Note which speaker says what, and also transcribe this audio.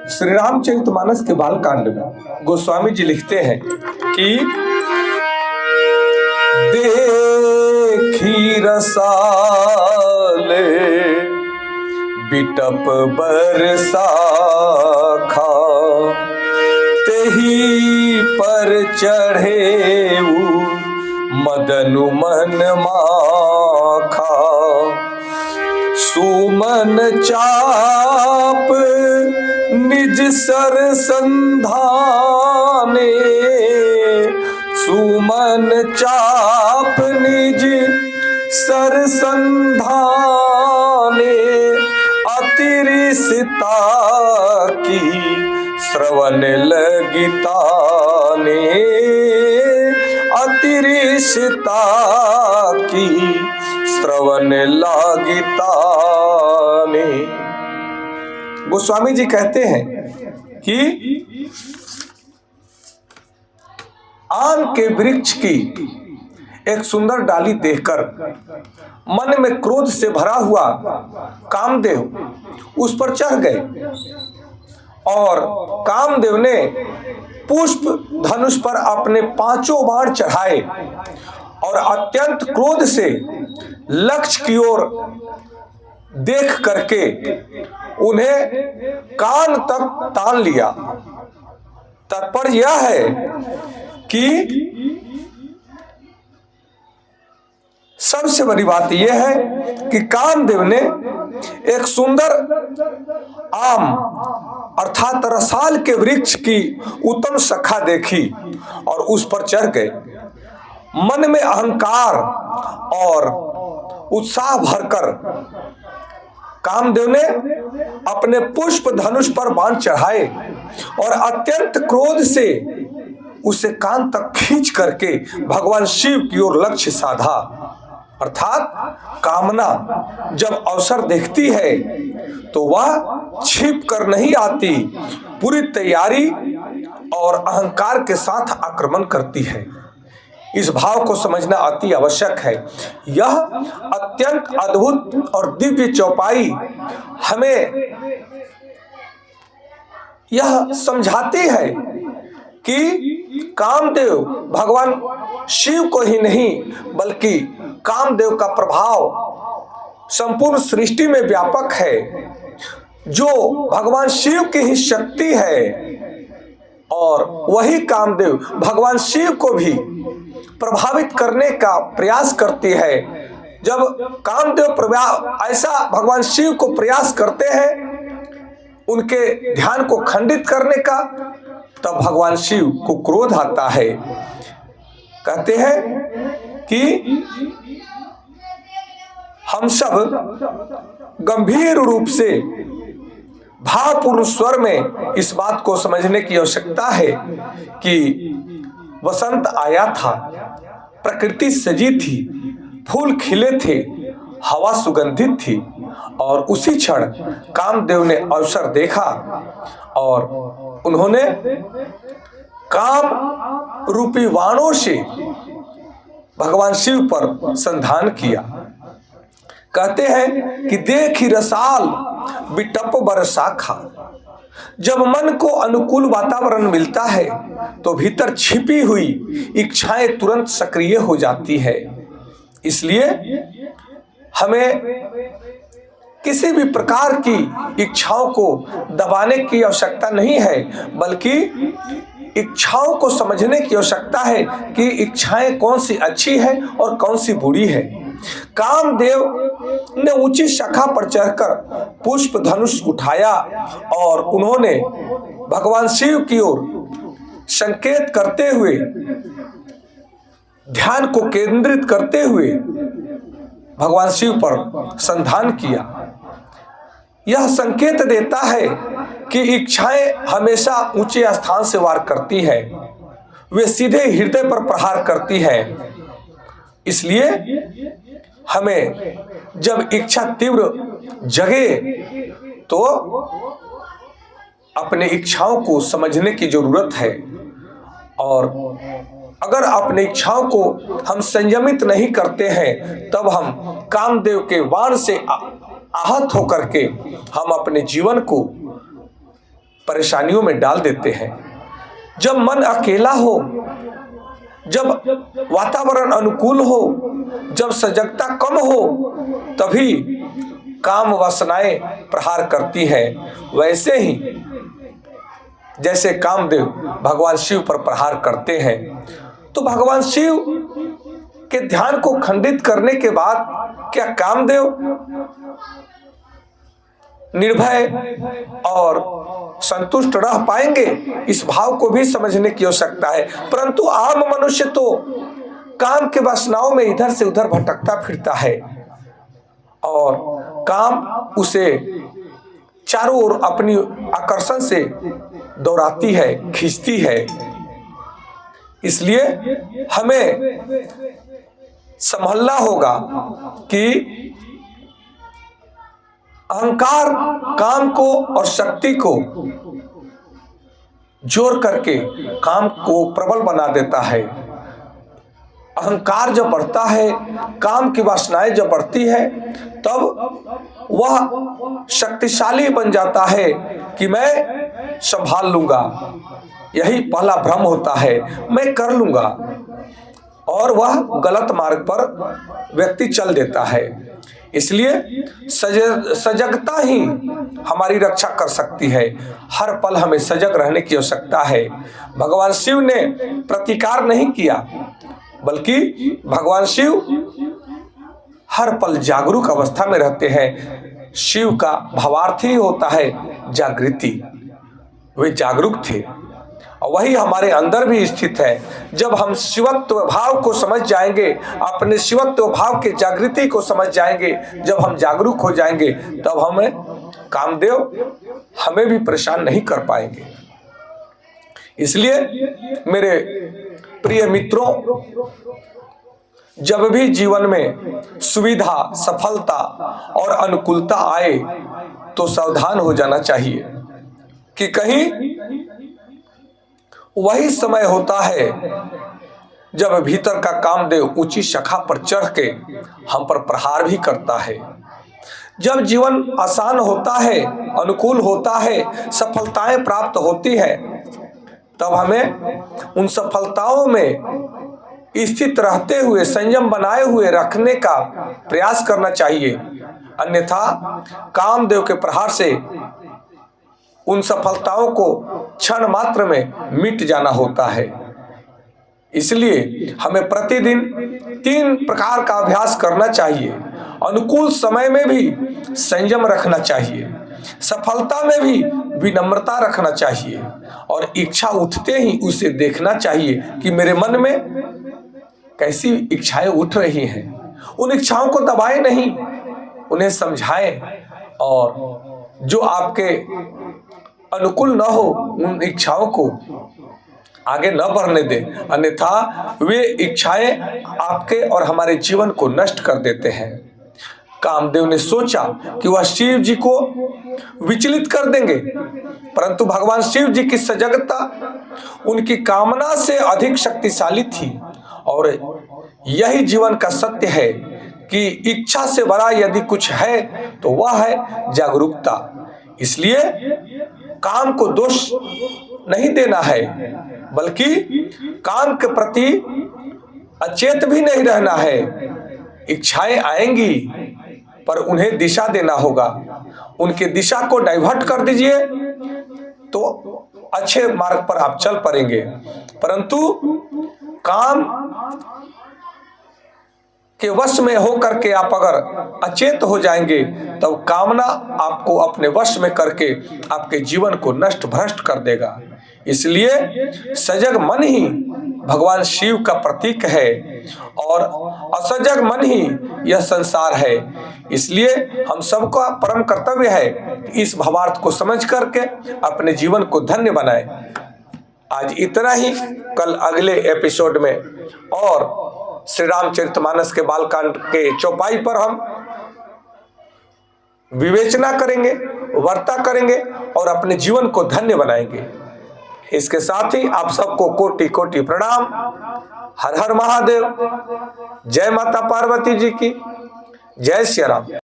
Speaker 1: श्री रामचरितमानस के बालकांड में गोस्वामी जी लिखते हैं कि देखी रसाले बिटप बरसा खा तेही पर चढ़े मदनु मन माखा सुमन चाप निज सर संधाने सुमन चाप निज सर संधाने अतिरिसिता की श्रवण लगिताने अतिरिसिता की श्रवण लागिताने। गोस्वामी जी कहते हैं कि आम के वृक्ष की एक सुंदर डाली देखकर मन में क्रोध से भरा हुआ कामदेव उस पर चढ़ गए और कामदेव ने पुष्प धनुष पर अपने 5 बाण चढ़ाए और अत्यंत क्रोध से लक्ष्य की ओर देख करके उन्हें कान तक तान लिया। तात्पर्य यह है कि सबसे बड़ी बात यह है कि कामदेव ने एक सुंदर आम अर्थात रसाल के वृक्ष की उत्तम शाखा देखी और उस पर चढ़ गए। मन में अहंकार और उत्साह भरकर कामदेव ने अपने पुष्प धनुष पर बाण चढ़ाए और अत्यंत क्रोध से उसे कान तक खींच करके भगवान शिव की ओर लक्ष्य साधा। अर्थात कामना जब अवसर देखती है तो वह छिप कर नहीं आती, पूरी तैयारी और अहंकार के साथ आक्रमण करती है। इस भाव को समझना अति आवश्यक है। यह अत्यंत अद्भुत और दिव्य चौपाई हमें यह समझाती है कि कामदेव भगवान शिव को ही नहीं बल्कि कामदेव का प्रभाव संपूर्ण सृष्टि में व्यापक है। जो भगवान शिव की ही शक्ति है और वही कामदेव भगवान शिव को भी प्रभावित करने का प्रयास करती है। जब कामदेव ऐसा भगवान शिव को प्रयास करते हैं उनके ध्यान को खंडित करने का, तब भगवान शिव को क्रोध आता है। कहते हैं कि हम सब गंभीर रूप से भावपूर्ण स्वर में इस बात को समझने की आवश्यकता है कि वसंत आया था, प्रकृति सजी थी, फूल खिले थे, हवा सुगंधित थी और उसी क्षण कामदेव ने अवसर देखा और उन्होंने काम रूपी वाणों से भगवान शिव पर संधान किया। कहते हैं कि देखी रसाल बिटप बरसा खा। जब मन को अनुकूल वातावरण मिलता है तो भीतर छिपी हुई इच्छाएं तुरंत सक्रिय हो जाती है। इसलिए हमें किसी भी प्रकार की इच्छाओं को दबाने की आवश्यकता नहीं है, बल्कि इच्छाओं को समझने की आवश्यकता है कि इच्छाएं कौन सी अच्छी है और कौन सी बुरी है। कामदेव ने ऊंची शाखा पर चढ़कर पुष्प धनुष उठाया और उन्होंने भगवान शिव की ओर संकेत करते हुए, ध्यान को केंद्रित करते हुए भगवान शिव पर संधान किया। यह संकेत देता है कि इच्छाएं हमेशा ऊंचे स्थान से वार करती है, वे सीधे हृदय पर प्रहार करती है। इसलिए हमें जब इच्छा तीव्र जगे तो अपने इच्छाओं को समझने की जरूरत है और अगर अपनी इच्छाओं को हम संयमित नहीं करते हैं तब हम कामदेव के वाण से आहत होकर के हम अपने जीवन को परेशानियों में डाल देते हैं। जब मन अकेला हो, जब वातावरण अनुकूल हो, जब सजगता कम हो, तभी काम वासनाएं प्रहार करती हैं। वैसे ही जैसे कामदेव भगवान शिव पर प्रहार करते हैं, तो भगवान शिव के ध्यान को खंडित करने के बाद क्या कामदेव निर्भय और संतुष्ट रह पाएंगे? इस भाव को भी समझने की आवश्यकता है। परंतु आम मनुष्य तो काम के वासनाओं में इधर से उधर भटकता फिरता है और काम उसे चारों ओर अपनी आकर्षण से दौड़ाती है, खींचती है। इसलिए हमें संभलना होगा कि अहंकार काम को और शक्ति को जोड़ करके काम को प्रबल बना देता है। अहंकार जब बढ़ता है, काम की वासनाएं जब बढ़ती है, तब वह शक्तिशाली बन जाता है कि मैं संभाल लूंगा। यही पहला भ्रम होता है, मैं कर लूंगा, और वह गलत मार्ग पर व्यक्ति चल देता है। इसलिए सजगता ही हमारी रक्षा कर सकती है। हर पल हमें सजग रहने की आवश्यकता है। भगवान शिव ने प्रतिकार नहीं किया, बल्कि भगवान शिव हर पल जागरूक अवस्था में रहते हैं। शिव का भावार्थ ही होता है जागृति। वे जागरूक थे और वही हमारे अंदर भी स्थित है। जब हम शिवत्व भाव को समझ जाएंगे, अपने शिवत्व भाव के जागृति को समझ जाएंगे, जब हम जागरूक हो जाएंगे, तब हमें कामदेव हमें भी परेशान नहीं कर पाएंगे। इसलिए मेरे प्रिय मित्रों, जब भी जीवन में सुविधा, सफलता और अनुकूलता आए तो सावधान हो जाना चाहिए कि कहीं वही समय होता है जब भीतर का कामदेव ऊंची शाखा पर चढ़ के हम पर प्रहार भी करता है। जब जीवन आसान होता है, अनुकूल होता है, सफलताएं प्राप्त होती है, तब हमें उन सफलताओं में स्थित रहते हुए, संयम बनाए हुए रखने का प्रयास करना चाहिए। अन्यथा कामदेव के प्रहार से उन सफलताओं को क्षण मात्र में मिट जाना होता है। इसलिए हमें प्रतिदिन 3 प्रकार का अभ्यास करना चाहिए। अनुकूल समय में भी संयम रखना चाहिए, सफलता में भी विनम्रता रखना चाहिए, और इच्छा उठते ही उसे देखना चाहिए कि मेरे मन में कैसी इच्छाएं उठ रही हैं। उन इच्छाओं को दबाए नहीं, उन्हें समझाएं, और जो आपके अनुकूल न हो उन इच्छाओं को आगे न बढ़ने दे, अन्यथा वे इच्छाएं आपके और हमारे जीवन को नष्ट कर देते हैं। कामदेव ने सोचा कि वह शिव जी को विचलित कर देंगे, परंतु भगवान शिव जी की सजगता उनकी कामना से अधिक शक्तिशाली थी। और यही जीवन का सत्य है कि इच्छा से बड़ा यदि कुछ है तो वह है जागरूकता। इसलिए काम को दोष नहीं देना है, बल्कि काम के प्रति अचेत भी नहीं रहना है। इच्छाएं आएंगी पर उन्हें दिशा देना होगा। उनके दिशा को डाइवर्ट कर दीजिए तो अच्छे मार्ग पर आप चल पड़ेंगे। परंतु काम के वश में होकर के आप अगर अचेत हो जाएंगे, तब कामना आपको अपने वश में करके आपके जीवन को नष्ट भ्रष्ट कर देगा। इसलिए सजग मन ही भगवान शिव का प्रतीक है और असजग मन ही यह संसार है। इसलिए हम सबका परम कर्तव्य है कि इस भावार्थ को समझ करके अपने जीवन को धन्य बनाएं। आज इतना ही। कल अगले एपिसोड में और श्री रामचरितमानस के बालकांड के चौपाई पर हम विवेचना करेंगे, वार्ता करेंगे और अपने जीवन को धन्य बनाएंगे। इसके साथ ही आप सबको कोटि कोटि प्रणाम। हर हर महादेव। जय माता पार्वती जी की। जय श्री राम।